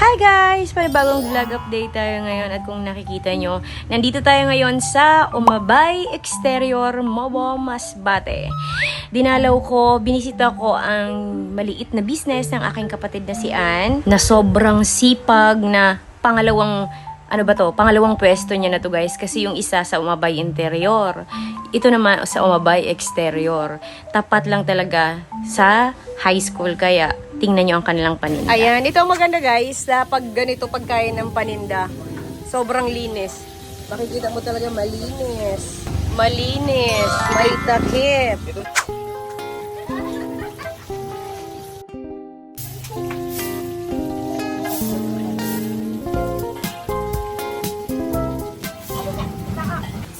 Hi guys! Panibagong vlog update tayo ngayon at kung nakikita nyo, nandito tayo ngayon sa Umabay Exterior, Mobo, Masbate. Dinalaw ko, binisita ko ang maliit na business ng aking kapatid na si Ann, na sobrang sipag na pangalawang pwesto niya na to guys, kasi yung isa sa Umabay Interior. Ito naman sa Umabay Exterior. Tapat lang talaga sa high school, kaya tingnan nyo ang kanilang paninda. Ayan, ito ang maganda guys, na pag ganito pagkain ng paninda, sobrang linis. Makikita mo talaga malinis. Malinis, may takip.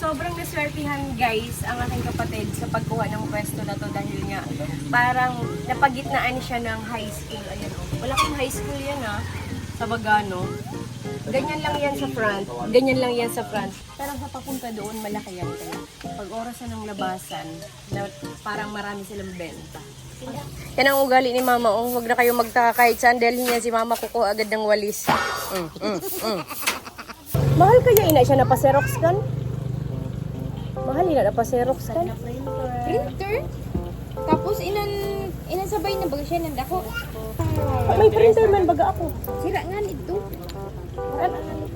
Sobrang naswertihan guys ang aking kapatid sa pagkuha ng pwesto na to dahil nga parang napagitnaan siya ng high school. Ayan o. Wala kang high school yan sa Bagano. Ganyan lang yan sa front. Ganyan lang yan sa front. Pero sa papunta doon, malaki yan kayo. Pag oras na ng labasan, na parang marami silang benta. Yan ang ugali ni Mama. Huwag na kayo magtaka kahit saan dahil niya si Mama kukuha agad ng walis. Mahal kaya ina siya na pa-Xerox kan? Mahal na pa Xerox kan? Printer? Tapos inasabay na baga siya nandako. May printer man baga ako. Sira nga nito.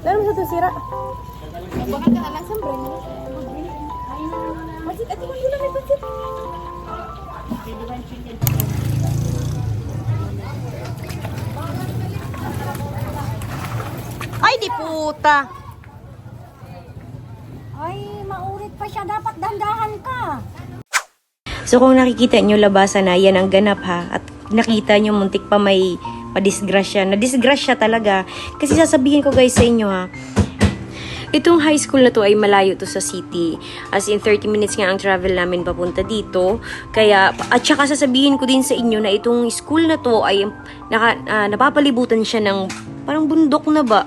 Lalo sa ito sira. Baka ka alang sa brand. Masit at iwan lang may budget. Ay di puta! Ay, maurit pa siya. Dapat dandahan ka. So kung nakikita nyo labasan na, yan ang ganap ha. At nakita nyo muntik pa may padisgrasya. Nadisgrasya talaga. Kasi sasabihin ko guys sa inyo ha. Itong high school na to ay malayo to sa city. As in 30 minutes nga ang travel namin papunta dito. Kaya, at saka sasabihin ko din sa inyo na itong school na to ay napapalibutan siya ng parang bundok na ba.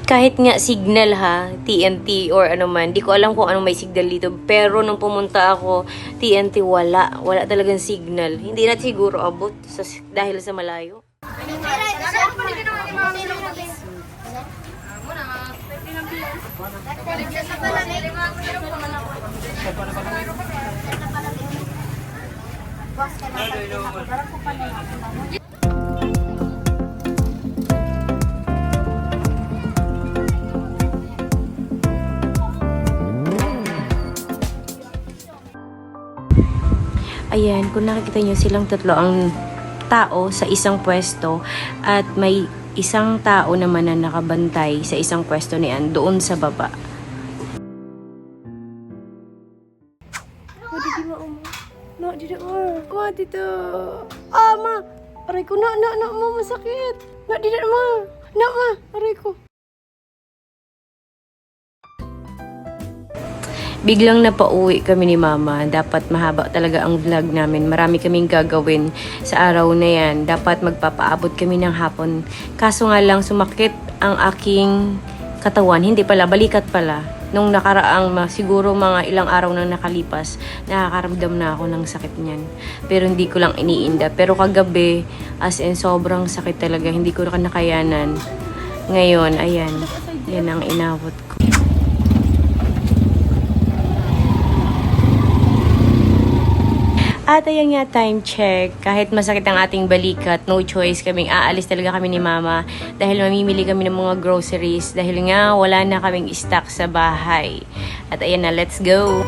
Kahit nga signal ha, TNT or ano man, di ko alam kung anong may signal dito. Pero nung pumunta ako, TNT wala talagang signal. Hindi na siguro abot dahil sa malayo. Ayan, kung nakikita nyo silang tatlo ang tao sa isang pwesto at may isang tao naman na nakabantay sa isang pwesto niyan doon sa baba. Ma, aray ko na, masakit. Aray ko. Biglang napauwi kami ni Mama. Dapat mahaba talaga ang vlog namin. Marami kaming gagawin sa araw na yan. Dapat magpapaabot kami ng hapon. Kaso nga lang sumakit ang aking katawan. Hindi pala, balikat pala. Nung nakaraang siguro mga ilang araw nang nakalipas, nakakaramdam na ako ng sakit niyan. Pero hindi ko lang iniinda. Pero kagabi, as in sobrang sakit talaga. Hindi ko na nakayanan. Ngayon, ayan. Yan ang inabot ko. At ayan nga, time check. Kahit masakit ang ating balikat, no choice kaming aalis talaga kami ni Mama dahil mamimili kami ng mga groceries dahil nga wala na kaming stock sa bahay. At ayan na, let's go!